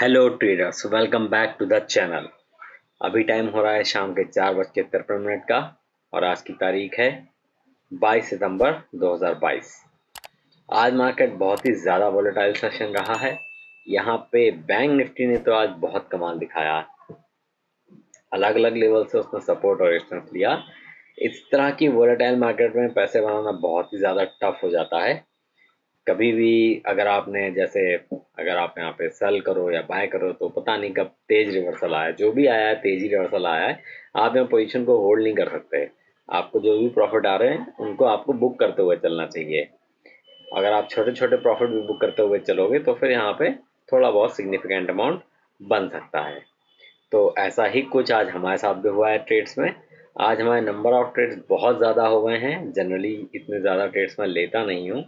Hello traders, welcome back to the channel. अभी time हो रहा है शाम के 4:53 का और आज की तारीख है 22 सितंबर 2022। आज मार्केट बहुत ही ज़्यादा वोलेटाइल सेशन रहा है। यहाँ पे बैंक निफ्टी ने तो आज बहुत कमाल दिखाया। अलग अलग लेवल से उसने सपोर्ट और रेजिस्टेंस लिया। इस तरह की वोलेटाइल मार्केट में पैसे बनाना बहुत ही ज़्यादा टफ हो जाता है। कभी भी अगर आपने जैसे अगर आप यहाँ पे सेल करो या बाय करो तो पता नहीं कब तेज रिवर्सल आया, जो भी आया है तेजी रिवर्सल आया है। आप यहाँ पोजीशन को होल्ड नहीं कर सकते। आपको जो भी प्रॉफिट आ रहे हैं उनको आपको बुक करते हुए चलना चाहिए। अगर आप छोटे छोटे प्रॉफिट भी बुक करते हुए चलोगे तो फिर यहाँ पे थोड़ा बहुत सिग्निफिकेंट अमाउंट बन सकता है। तो ऐसा ही कुछ आज हमारे साथ भी हुआ है ट्रेड्स में। आज हमारे नंबर ऑफ ट्रेड्स बहुत ज़्यादा हो गए हैं। जनरली इतने ज़्यादा ट्रेड्स मैं लेता नहीं हूँ,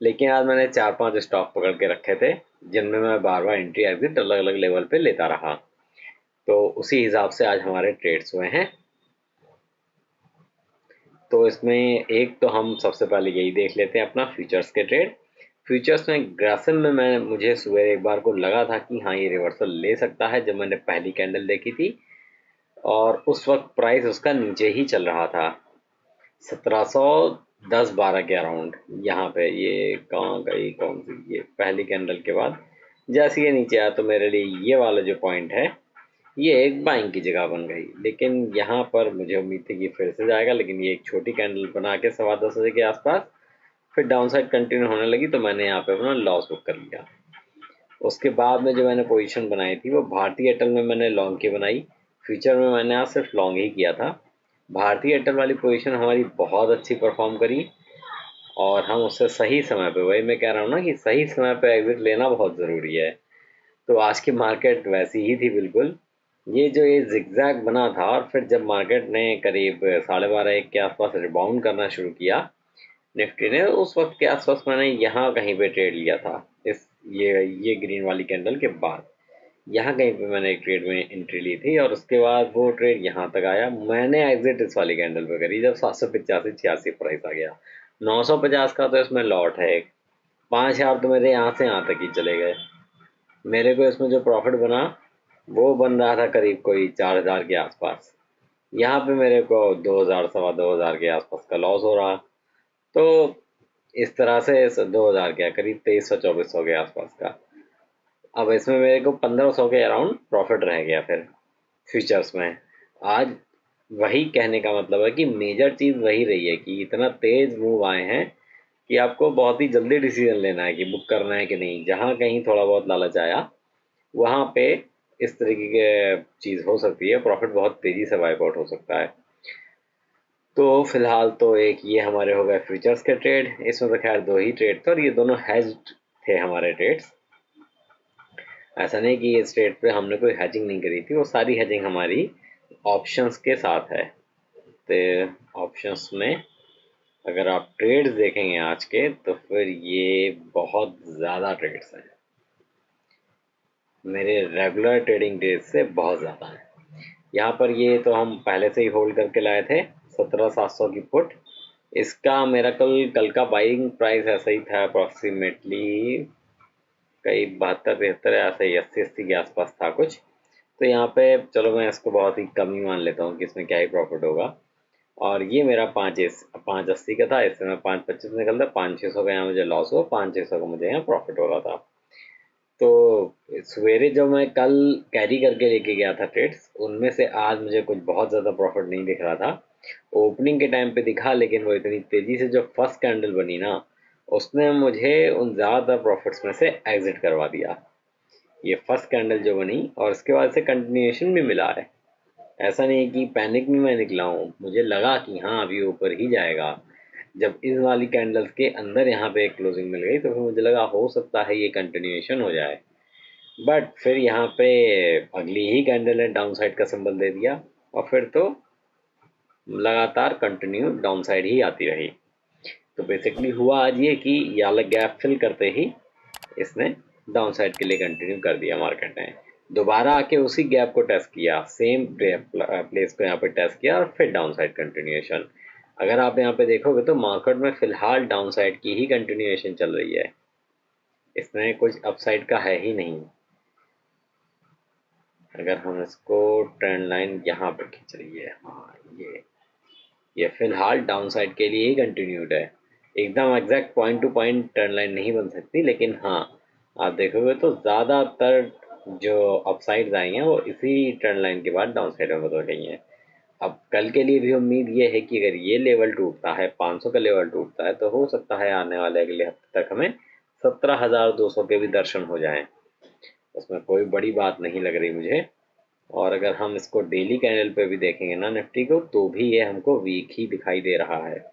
लेकिन आज मैंने 4-5 स्टॉक पकड़ के रखे थे जिनमें मैं बार बार एंट्री एग्जिट अलग अलग लेवल पे लेता रहा। तो उसी हिसाब से आज हमारे ट्रेड्स हुए हैं। तो इसमें एक तो हम सबसे पहले यही देख लेते हैं अपना फ्यूचर्स के ट्रेड। फ्यूचर्स में ग्रासिम में मुझे सुबह एक बार को लगा था कि हाँ ये रिवर्सल ले सकता है, जब मैंने पहली कैंडल देखी थी और उस वक्त प्राइस उसका नीचे ही चल रहा था 1710-12 के अराउंड। यहाँ पे ये कहाँ गई, कौन सी, ये पहली कैंडल के बाद जैसे ये नीचे आया तो मेरे लिए ये वाला जो पॉइंट है ये एक बाइंग की जगह बन गई। लेकिन यहाँ पर मुझे उम्मीद थी कि फिर से जाएगा, लेकिन ये एक छोटी कैंडल बना के 10:15 के आसपास फिर डाउन साइड कंटिन्यू होने लगी तो मैंने यहाँ पे अपना लॉस बुक कर लिया। उसके बाद में जो मैंने पोजीशन बनाई थी वो भारतीय एयरटेल में मैंने लॉन्ग की बनाई। फ्यूचर में मैंने आज सिर्फ लॉन्ग ही किया था। भारतीय एयरटेल वाली पोजीशन हमारी बहुत अच्छी परफॉर्म करी और हम उससे सही समय पे, वही मैं कह रहा हूँ ना कि सही समय पे एग्जिट लेना बहुत ज़रूरी है। तो आज की मार्केट वैसी ही थी बिल्कुल। ये जिगजैग बना था और फिर जब मार्केट ने करीब 12:30-1 के आसपास रिबाउंड करना शुरू किया निफ्टी ने, उस वक्त के आसपास मैंने यहाँ कहीं पे ट्रेड लिया था। इस ये ग्रीन वाली कैंडल के बाद यहाँ कहीं पे मैंने एक ट्रेड में एंट्री ली थी और उसके बाद वो ट्रेड यहाँ तक आया। मैंने एग्जिट इस वाली कैंडल पे करी जब 785-86 प्राइस आ गया। 950 का तो इसमें लॉट है। 5,000 तो मेरे यहाँ से यहाँ तक ही चले गए। मेरे को इसमें जो प्रॉफिट बना वो बन रहा था करीब कोई 4,000 के आसपास। यहाँ पे मेरे को 2,000 2,2500 के आसपास का लॉस हो रहा। तो इस तरह से 2,000 क्या करीब 2,300-2,400 के आसपास का। अब इसमें मेरे को 1,500 के अराउंड प्रॉफिट रह गया फिर फ्यूचर्स में। आज वही कहने का मतलब है कि मेजर चीज़ वही रही है कि इतना तेज मूव आए हैं कि आपको बहुत ही जल्दी डिसीजन लेना है कि बुक करना है कि नहीं। जहाँ कहीं थोड़ा बहुत लालच आया वहाँ पे इस तरीके की चीज़ हो सकती है, प्रॉफिट बहुत तेज़ी से वाइप आउट हो सकता है। तो फिलहाल तो एक ये हमारे हो गए फ्यूचर्स के ट्रेड। इसमें तो खैर दो ही ट्रेड थे और ये दोनों हेज्ड थे हमारे ट्रेड्स। ऐसा नहीं कि इस ट्रेड पे हमने कोई हेजिंग नहीं करी थी, वो सारी हेजिंग हमारी ऑप्शंस के साथ है। तो ऑप्शंस में अगर आप ट्रेड्स देखेंगे आज के तो फिर ये बहुत ज़्यादा ट्रेड्स हैं, मेरे रेगुलर ट्रेडिंग डेज से बहुत ज़्यादा है। यहाँ पर ये तो हम पहले से ही होल्ड करके लाए थे 17,700 की पुट। इसका मेरा कल का बाइंग प्राइस ऐसा ही था अप्रॉक्सीमेटली कई 72-73 ऐसा ही 80-80 के आसपास था कुछ। तो यहाँ पे चलो मैं इसको बहुत ही कम ही मान लेता हूँ कि इसमें क्या ही प्रॉफिट होगा। और ये मेरा 580 का था, इससे मैं 525 निकलता, 500-600 का यहाँ मुझे लॉस हुआ, 500-600 का मुझे यहाँ प्रॉफिट हो रहा था। तो सवेरे जो मैं कल कैरी करके लेके गया था ट्रेड्स, उनमें से आज मुझे कुछ बहुत ज़्यादा प्रॉफिट नहीं दिख रहा था। ओपनिंग के टाइम पे दिखा, लेकिन वो इतनी तेज़ी से जो फर्स्ट कैंडल बनी ना उसने मुझे उन ज़्यादातर प्रॉफिट्स में से एग्जिट करवा दिया। ये फर्स्ट कैंडल जो बनी और उसके बाद से कंटिन्यूएशन भी मिला है। ऐसा नहीं है कि पैनिक में मैं निकला हूँ, मुझे लगा कि हाँ अभी ऊपर ही जाएगा। जब इस वाली कैंडल्स के अंदर यहाँ पे एक क्लोजिंग मिल गई तो फिर मुझे लगा हो सकता है ये कंटिन्यूएशन हो जाए। बट फिर यहाँ पे अगली ही कैंडल ने डाउन साइड का सिंबल दे दिया और फिर तो लगातार कंटिन्यू डाउन साइड ही आती रही। तो बेसिकली हुआ आज ये कि ये वाला गैप फिल करते ही इसने डाउन साइड के लिए कंटिन्यू कर दिया मार्केट ने। दोबारा आके उसी गैप को टेस्ट किया, सेम प्लेस को यहाँ पे टेस्ट किया और फिर डाउन साइड कंटिन्यूएशन। अगर आप यहाँ पे देखोगे तो मार्केट में फिलहाल डाउन साइड की ही कंटिन्यूएशन चल रही है, इसमें कुछ अपसाइड का है ही नहीं। अगर हम इसको ट्रेंड लाइन यहाँ पे खींच रही है, हाँ ये फिलहाल डाउन साइड के लिए ही कंटिन्यूड है। एकदम exact point two point trend line नहीं बन सकती, लेकिन हाँ आप देखोगे तो ज़्यादातर जो अपसाइड्स आई हैं वो इसी ट्रेंड लाइन के बाद डाउन साइड में बदल गई हैं। अब कल के लिए भी उम्मीद ये है कि अगर ये लेवल टूटता है, 500 का लेवल टूटता है, तो हो सकता है आने वाले अगले हफ्ते तक हमें 17,200 के भी दर्शन हो जाएं। उसमें कोई बड़ी बात नहीं लग रही मुझे। और अगर हम इसको डेली कैंडल पे भी देखेंगे ना निफ्टी को, तो भी ये हमको वीक ही दिखाई दे रहा है।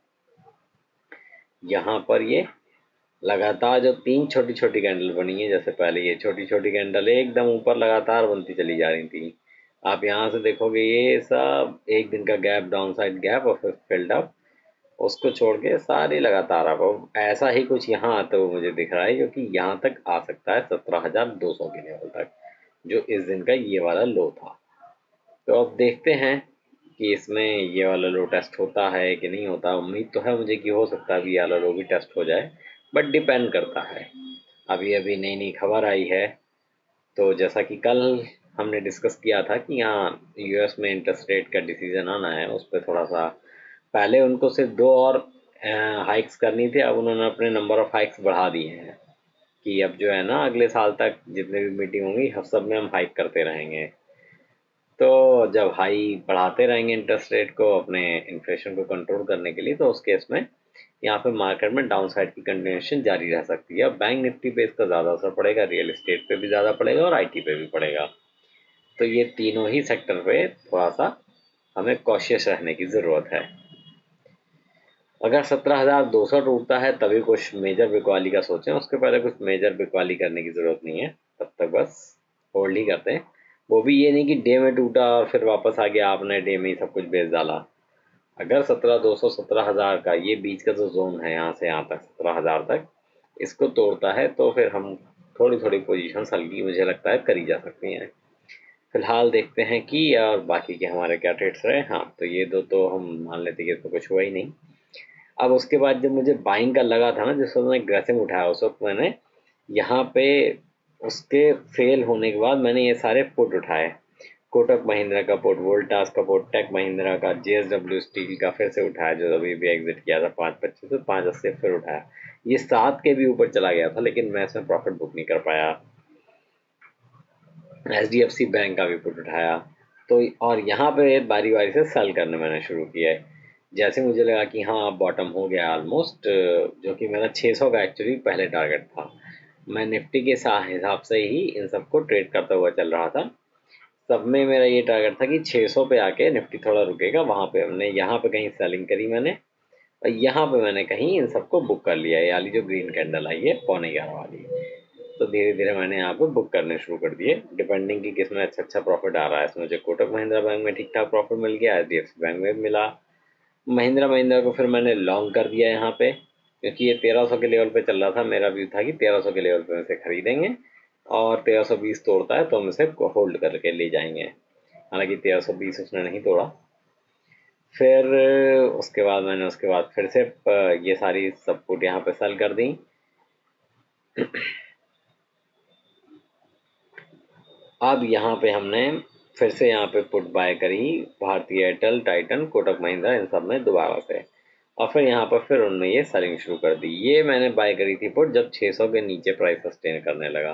यहाँ पर ये लगातार जो 3 छोटी छोटी कैंडल बनी है, जैसे पहले ये छोटी छोटी कैंडल एकदम ऊपर लगातार बनती चली जा रही थी, आप यहाँ से देखोगे ये सब एक दिन का गैप, डाउन साइड गैप और फिर फिल्ड अप, उसको छोड़ के सारी लगातार अब ऐसा ही कुछ यहाँ आते हुए मुझे दिख रहा है, जो कि यहाँ तक आ सकता है 17,200 के लेवल तक, जो इस दिन का ये वाला लो था। तो अब देखते हैं कि इसमें ये वाला लो टेस्ट होता है कि नहीं होता। उम्मीद तो है मुझे कि हो सकता है कि ये वाला लो भी टेस्ट हो जाए, बट डिपेंड करता है। अभी अभी नई नई खबर आई है, तो जैसा कि कल हमने डिस्कस किया था कि यहाँ यूएस में इंटरेस्ट रेट का डिसीजन आना है, उस पर थोड़ा सा पहले उनको सिर्फ 2 और हाइक्स करनी थी, अब उन्होंने अपने नंबर ऑफ हाइक्स बढ़ा दिए हैं कि अब जो है ना अगले साल तक जितने भी मीटिंग होंगी हर सब में हम हाइक करते रहेंगे। तो जब हाई बढ़ाते रहेंगे इंटरेस्ट रेट को अपने इन्फ्लेशन को कंट्रोल करने के लिए, तो उस केस में यहाँ पे मार्केट में डाउन साइड की कंटिन्यूएशन जारी रह सकती है। बैंक निफ्टी पे इसका ज़्यादा असर पड़ेगा, रियल एस्टेट पे भी ज़्यादा पड़ेगा और आईटी पे भी पड़ेगा। तो ये तीनों ही सेक्टर पे थोड़ा सा हमें कॉशियस रहने की ज़रूरत है। अगर 17,200 टूटता है तभी कुछ मेजर बिकवाली का सोचें, उसके पहले कुछ मेजर बिकवाली करने की ज़रूरत नहीं है। तब तक बस होल्ड ही करते हैं। वो भी ये नहीं कि डे में टूटा और फिर वापस आ गया, आपने डे में ही सब कुछ बेच डाला। अगर 17,200 17,000 का ये बीच का जो जोन है, यहाँ से यहाँ तक 17,000 तक, इसको तोड़ता है तो फिर हम थोड़ी थोड़ी पोजीशन हल्की मुझे लगता है करी जा सकती हैं। फिलहाल देखते हैं कि और बाकी के हमारे क्या ट्रेड्स रहे। हाँ तो ये दो तो हम मान लेते कि इसको कुछ हुआ ही नहीं। अब उसके बाद जब मुझे बाइंग का लगा था ना, जिस वक्त मैंने ग्रेसिम उठाया, उस वक्त मैंने यहाँ पे उसके फेल होने के बाद मैंने ये सारे पुट उठाए। कोटक महिंद्रा का पुट, वोल्टास का पुट, टेक महिंद्रा का, जेएसडब्ल्यू स्टील का फिर से उठाया जो अभी भी एग्जिट किया था 5.25 से 5.80 फिर उठाया। ये 7 के भी ऊपर चला गया था, लेकिन मैं इसमें प्रॉफिट बुक नहीं कर पाया। एचडीएफसी बैंक का भी पुट उठाया। तो और यहाँ पे बारी बारी से सेल करने मैंने शुरू किया है। जैसे मुझे लगा कि हाँ अब बॉटम हो गया ऑलमोस्ट, जो कि मेरा 600 का एक्चुअली पहले टारगेट था। मैं निफ्टी के हिसाब से ही इन सबको ट्रेड करता हुआ चल रहा था। सब में मेरा ये टारगेट था कि 600 पे आके निफ्टी थोड़ा रुकेगा, वहाँ पे हमने यहाँ पे कहीं सेलिंग करी मैंने, और यहाँ पे मैंने कहीं इन सबको बुक कर लिया। ये वाली जो ग्रीन कैंडल आई है 11:15 वाली, तो धीरे धीरे मैंने यहाँ पे बुक करने शुरू कर दिए, डिपेंडिंग कि किसमें अच्छा अच्छा प्रॉफिट आ रहा है। इसमें मुझे कोटक महिंद्रा बैंक में ठीक ठाक प्रॉफिट मिल गया, एचडीएफसी बैंक में भी मिला। महिंद्रा महिंद्रा को फिर मैंने लॉन्ग कर दिया यहाँ पे, क्योंकि ये 1300 के लेवल पे चल रहा था। मेरा व्यू था कि 1300 के लेवल पे इसे खरीदेंगे और 1320 तोड़ता है तो हम इसे होल्ड करके ले जाएंगे। हालांकि 1320 उसने नहीं तोड़ा। फिर उसके बाद मैंने उसके बाद फिर से ये सारी सब पुट यहाँ पे सेल कर दी। अब यहाँ पे हमने फिर से यहाँ पे पुट बाय करी भारतीय एयरटेल, टाइटन, कोटक महिंद्रा, इन सब में दोबारा से, और फिर यहाँ पर फिर उनमें ये सेलिंग शुरू कर दी। ये मैंने बाय करी थी पुट जब 600 के नीचे प्राइस सस्टेन करने लगा,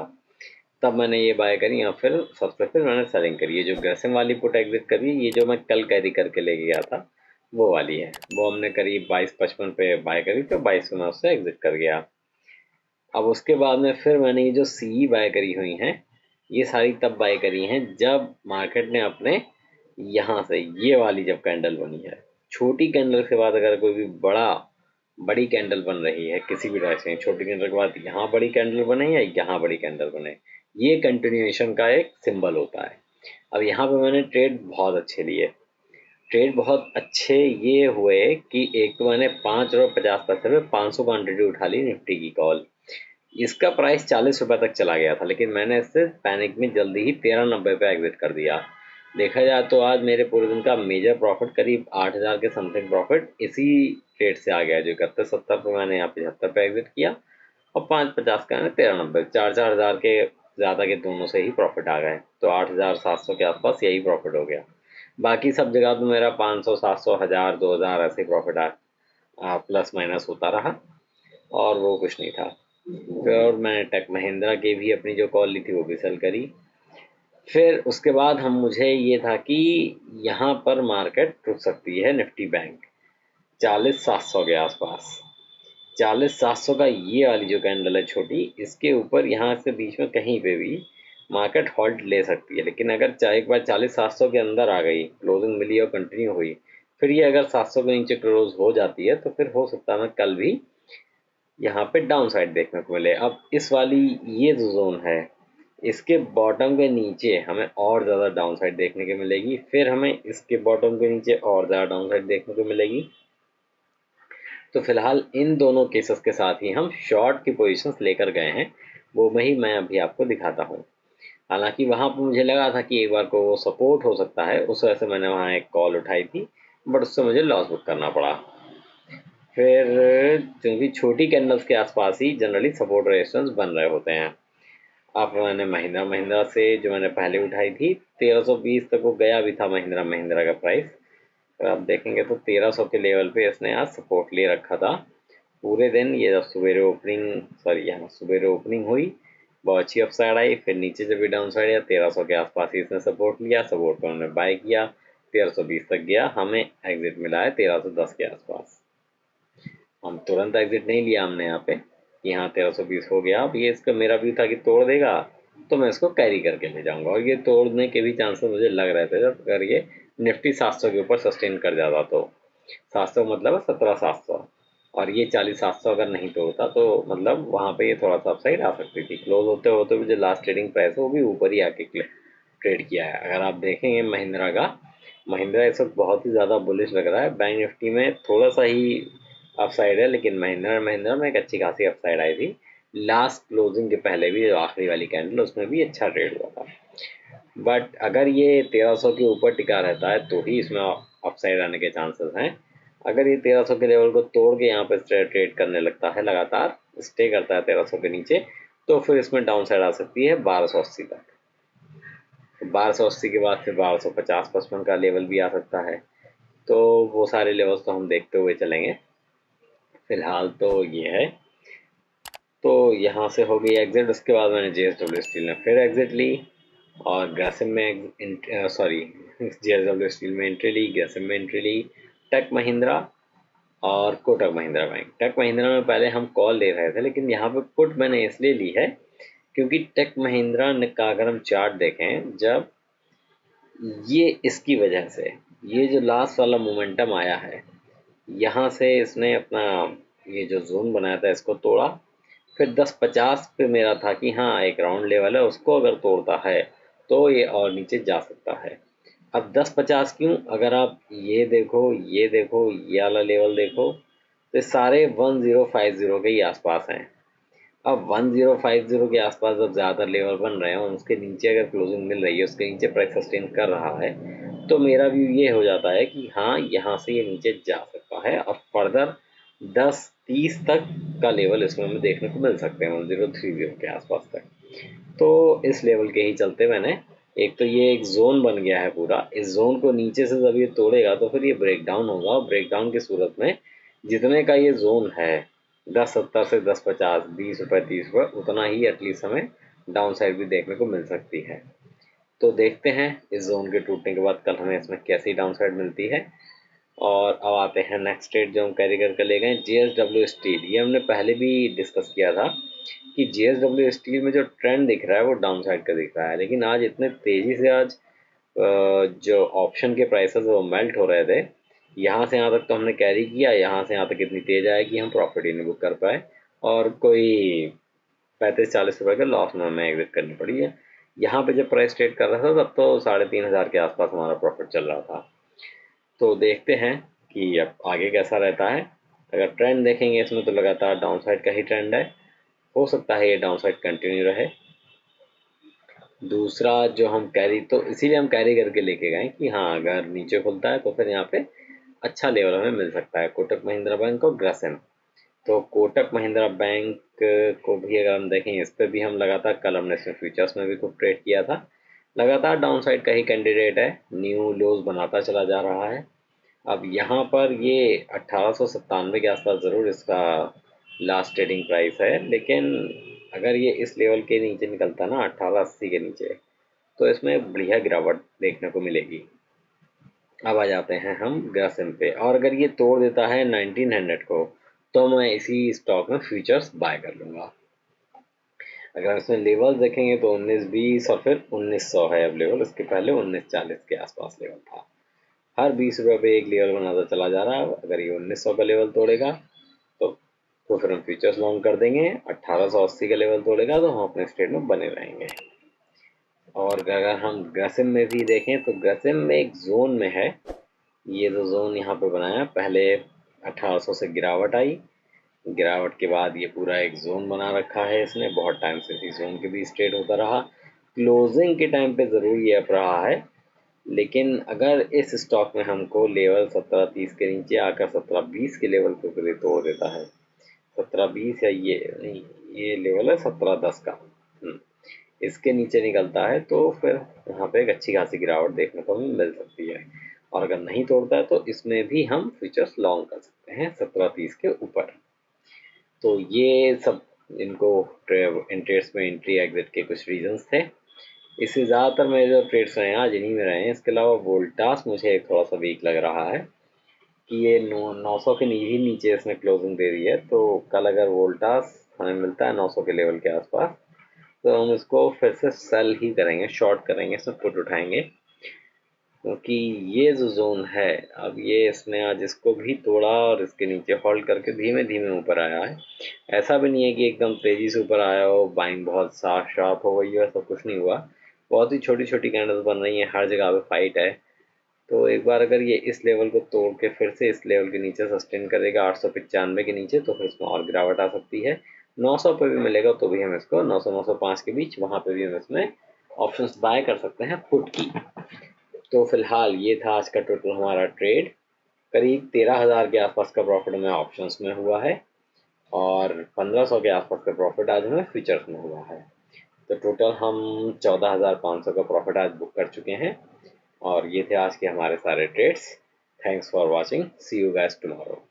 तब मैंने ये बाय करी और फिर सबसे फिर मैंने सेलिंग करी। ये जो ग्रेसिम वाली पुट एग्जिट करी, ये जो मैं कल कैरी करके ले गया था वो वाली है, वो हमने करीब 22.55 पे बाय करी, तो 22 में उससे एग्जिट कर गया। अब उसके बाद में फिर मैंने ये जो सी बाय करी हुई हैं, ये सारी तब बाय करी हैं जब मार्केट ने अपने यहाँ से ये वाली जब कैंडल बनी है। छोटी कैंडल के बाद अगर कोई भी बड़ी कैंडल बन रही है किसी भी राशि में, छोटी कैंडल के बाद यहाँ बड़ी कैंडल बने या यहाँ बड़ी कैंडल बने, ये कंटिन्यूएशन का एक सिंबल होता है। अब यहाँ पे मैंने ट्रेड बहुत अच्छे लिए। ट्रेड बहुत अच्छे ये हुए कि एक तो मैंने 5 रुपये 50 पैसे में 500 क्वान्टिटी उठा ली निफ्टी की कॉल। इसका प्राइस 40 रुपये तक चला गया था, लेकिन मैंने इससे पैनिक में जल्दी ही 13.90 पे एग्जिट कर दिया। देखा जाए तो आज मेरे पूरे दिन का मेजर प्रॉफिट करीब 8,000 के समथिंग प्रॉफिट इसी ट्रेड से आ गया, जो 71-70 पे मैंने यहाँ 75 पे एग्जिट किया और 5.50 का मैंने 13.90, 4-4 हज़ार के ज़्यादा के दोनों से ही प्रॉफिट आ गए, तो 8,700 के आसपास यही प्रॉफिट हो गया। बाकी सब जगह तो मेरा 500, 700, 1000, 2000 ऐसे ही प्रॉफिट प्लस माइनस होता रहा, और वो कुछ नहीं था। फिर मैंने टेक महिंद्रा की भी अपनी जो कॉल ली थी वो भी सेल करी। फिर उसके बाद मुझे ये था कि यहाँ पर मार्केट रुक सकती है, निफ्टी बैंक 40,700 के आसपास। 40,700 का ये वाली जो कैंडल है छोटी, इसके ऊपर यहाँ से बीच में कहीं पे भी मार्केट हॉल्ट ले सकती है। लेकिन अगर चाहे एक बार 40,700 के अंदर आ गई, क्लोजिंग मिली और कंटिन्यू हुई, फिर ये अगर 700 के नीचे क्लोज हो जाती है, तो फिर हो सकता है कल भी यहाँ पे डाउन साइड देखने को मिले। अब इस वाली ये जो जोन है, इसके बॉटम के नीचे हमें और ज़्यादा डाउन साइड देखने को मिलेगी, फिर हमें इसके बॉटम के नीचे और ज़्यादा डाउन साइड देखने को मिलेगी। तो फिलहाल इन दोनों केसेस के साथ ही हम शॉर्ट की पोजीशंस लेकर गए हैं, वो मैं अभी आपको दिखाता हूँ। हालांकि वहाँ पर मुझे लगा था कि एक बार को वो सपोर्ट हो सकता है, उस वजह से मैंने वहाँ एक कॉल उठाई थी, बट उससे मुझे लॉस बुक करना पड़ा। फिर क्योंकि छोटी कैंडल्स के आसपास ही जनरली सपोर्ट रेजिस्टेंस बन रहे होते हैं। अब मैंने महिंद्रा से जो मैंने पहले उठाई थी 1320 तक वो गया भी था महिंद्रा का प्राइस। तो आप देखेंगे तो 1300 के लेवल पे इसने आज सपोर्ट ले रखा था पूरे दिन। ये जब यहाँ सवेरे ओपनिंग हुई, बहुत अच्छी अपसाइड आई, फिर नीचे जब भी डाउन साइड या 1300 के आसपास ही इसने सपोर्ट लिया, सपोर्ट पर हमने बाय किया, 1320 तक गया, हमें एग्जिट मिला है 1310 के आसपास। हम तुरंत एग्जिट नहीं लिया हमने यहाँ पे, यहाँ 1320 हो गया। अब ये इसका मेरा व्यू था कि तोड़ देगा तो मैं इसको कैरी करके ले जाऊंगा, और ये तोड़ने के भी चांसेस मुझे लग रहे थे। जब अगर ये निफ्टी 700 के ऊपर सस्टेन कर जाता, तो 700 मतलब 17,700, और ये 40,700 अगर नहीं तोड़ता तो मतलब वहाँ पे ये थोड़ा सा अपसाइड आ सकती थी। क्लोज होते होते भी जो लास्ट ट्रेडिंग प्राइस है वो भी ऊपर ही आके ट्रेड किया है। अगर आप देखेंगे महिंद्रा इस वक्त बहुत ही ज़्यादा बुलिश लग रहा है। बैंक निफ्टी में थोड़ा सा ही अपसाइड है, लेकिन महिंद्रा में एक अच्छी खासी अपसाइड आई थी। लास्ट क्लोजिंग के पहले भी जो आखिरी वाली कैंडल, उसमें भी अच्छा ट्रेड हुआ था। बट अगर ये 1300 के ऊपर टिका रहता है तो ही इसमें अपसाइड आने के चांसेस हैं। अगर ये 1300 के लेवल को तोड़ के यहाँ पे ट्रेड करने लगता है, लगातार स्टे करता है 1300 के नीचे, तो फिर इसमें डाउन साइड आ सकती है 1280 तक। 1280 के बाद फिर 1250, 55 का लेवल भी आ सकता है। तो वो सारे लेवल्स तो हम देखते हुए चलेंगे। फिलहाल तो ये है। तो यहाँ से हो गई एग्जिट। उसके बाद मैंने JSW स्टील में फिर एग्जिट ली, और ग्रासिम में JSW स्टील में एंट्री ली, ग्रासिम में एंट्री ली, टेक महिंद्रा और कोटक महिंद्रा बैंक। टेक महिंद्रा में पहले हम कॉल ले रहे थे, लेकिन यहाँ पे पुट मैंने इसलिए ली है क्योंकि टेक महिंद्रा का अगर हम चार्ट देखें, जब ये इसकी वजह से ये जो लास्ट वाला मोमेंटम आया है, यहाँ से इसने अपना ये जो जोन बनाया था इसको तोड़ा। फिर 1050 पे मेरा था कि हाँ एक राउंड लेवल है, उसको अगर तोड़ता है तो ये और नीचे जा सकता है। अब 1050 क्यों, अगर आप ये देखो ये वाला लेवल देखो, तो सारे 1050 के ही आसपास हैं। अब 1050 के आसपास जब ज़्यादा लेवल बन रहे हैं, उसके नीचे अगर क्लोजिंग मिल रही है, उसके नीचे प्राइस सस्टेन कर रहा है, तो मेरा व्यू ये हो जाता है कि हाँ यहाँ से ये नीचे जा सकता है, और फर्दर 10-30 तक का लेवल इसमें हमें देखने को मिल सकते हैं, 1030 के आसपास तक। तो इस लेवल के ही चलते मैंने, एक तो ये एक जोन बन गया है पूरा, इस जोन को नीचे से जब ये तोड़ेगा तो फिर ये ब्रेक डाउन होगा, और ब्रेक डाउन की सूरत में जितने का ये जोन है 1070 से 1050, 20 रुपये 30 रुपये, उतना ही एटलीस्ट हमें डाउन साइड भी देखने को मिल सकती है। तो देखते हैं इस जोन के टूटने के बाद कल हमें इसमें कैसी डाउन साइड मिलती है। और अब आते हैं नेक्स्ट ट्रेड जो हम कैरी करके ले गए, JSW स्टील। ये हमने पहले भी डिस्कस किया था कि JSW स्टील में जो ट्रेंड दिख रहा है वो डाउन साइड का दिख रहा है, लेकिन आज इतने तेज़ी से आज जो ऑप्शन के प्राइसेस वो मेल्ट हो रहे थे। यहाँ से यहाँ तक तो हमने कैरी किया, यहाँ से यहाँ तक इतनी तेज़ आया कि हम प्रॉफिट ही नहीं बुक कर पाए, और कोई 35-40 रुपये के लॉस में हमें एग्जिट करनी पड़ी है। यहाँ पे जब प्राइस ट्रेड कर रहा था तब तो 3,500 के आसपास हमारा प्रॉफिट चल रहा था। तो देखते हैं कि अब आगे कैसा रहता है। अगर ट्रेंड देखेंगे इसमें तो लगातार डाउन साइड का ही ट्रेंड है, हो सकता है ये डाउन साइड कंटिन्यू रहे। दूसरा जो हम कैरी, तो इसीलिए हम कैरी करके लेके गए कि हाँ अगर नीचे खुलता है तो फिर यहाँ पे अच्छा लेवल हमें मिल सकता है, कोटक महिंद्रा बैंक और ग्रासिम। तो कोटक महिंद्रा बैंक को भी अगर हम देखें, इस पर भी हम लगातार कल हमने इसमें फ्यूचर्स में भी खूब ट्रेड किया था, लगातार डाउन साइड का ही कैंडिडेट है, न्यू लोज बनाता चला जा रहा है। अब यहाँ पर ये 1897 के आसपास ज़रूर इसका लास्ट ट्रेडिंग प्राइस है, लेकिन अगर ये इस लेवल के नीचे निकलता ना 1880 के नीचे, तो इसमें बढ़िया गिरावट देखने को मिलेगी। अब आ जाते हैं हम ग्रासिम पे, और अगर ये तोड़ देता है 1900 को, तो मैं इसी स्टॉक में फ्यूचर्स बाय कर लूँगा। अगर इसमें लेवल देखेंगे तो 1920 और फिर 1900 है अब लेवल, इसके पहले 1940 के आसपास लेवल था। हर 20 रुपये पे एक लेवल बनाता चला जा रहा है। अगर ये 1900 का लेवल तोड़ेगा तो फिर हम फ्यूचर्स लॉन्ग कर देंगे, 1880 का लेवल तोड़ेगा तो हम अपने स्ट्रेट में बने रहेंगे। और अगर हम ग्रासिम में भी देखें तो ग्रासिम में एक जोन में है, ये जो जोन यहाँ पे बनाया, पहले 1800 से गिरावट आई, गिरावट के बाद ये पूरा एक जोन बना रखा है इसने, बहुत टाइम से इसी जोन के भी स्ट्रेट होता रहा। क्लोजिंग के टाइम पे ज़रूर ये अप रहा है, लेकिन अगर इस स्टॉक में हमको लेवल 1730 के नीचे आकर 1720 के लेवल को कभी तोड़ देता है, 1720 या ये नहीं, ये लेवल है 1710 का, इसके नीचे निकलता है तो फिर यहाँ पे एक अच्छी खासी गिरावट देखने को हमें मिल सकती है। और अगर नहीं तोड़ता है तो इसमें भी हम फ्यूचर्स लॉन्ग कर सकते हैं 1730 के ऊपर। तो ये सब इनको इंटरेस्ट में एंट्री एग्जिट के कुछ रीजंस थे। इससे ज़्यादातर मेरे जो ट्रेड्स रहे हैं आज इन्हीं में रहे हैं। इसके अलावा वोल्टास मुझे थोड़ा सा वीक लग रहा है कि ये 900 के ही नीचे इसने क्लोजिंग दे दी है, तो कल अगर वोल्टास हमें मिलता है 900 के लेवल के आसपास, तो हम इसको फिर से सेल ही करेंगे, शॉर्ट करेंगे, इसमें पुट उठाएंगे, क्योंकि ये जो जोन है, अब ये इसने आज इसको भी तोड़ा और इसके नीचे होल्ड करके धीमे धीमे ऊपर आया है। ऐसा भी नहीं है कि एकदम तेज़ी से ऊपर आया हो, बाइंग बहुत शार्प हो गई हो, ऐसा कुछ नहीं हुआ। बहुत ही छोटी छोटी कैंडल्स बन रही हैं, हर जगह पे फाइट है। तो एक बार अगर ये इस लेवल को तोड़ के फिर से इस लेवल के नीचे सस्टेन करेगा 895 के नीचे, तो फिर इसमें और गिरावट आ सकती है। 900 पे भी मिलेगा तो भी हम इसको 900 905 के बीच, वहाँ पे भी हम इसमें ऑप्शंस बाय कर सकते हैं पुट की। तो फिलहाल ये था आज का टोटल हमारा ट्रेड। करीब 13,000 के आसपास का प्रॉफिट हमें ऑप्शंस में हुआ है और 1500 के आसपास का प्रॉफिट आज हमें फ्यूचर्स में हुआ है। तो टोटल हम 14,500 का प्रॉफिट आज बुक कर चुके हैं। और ये थे आज के हमारे सारे trades. Thanks for watching, see you guys tomorrow.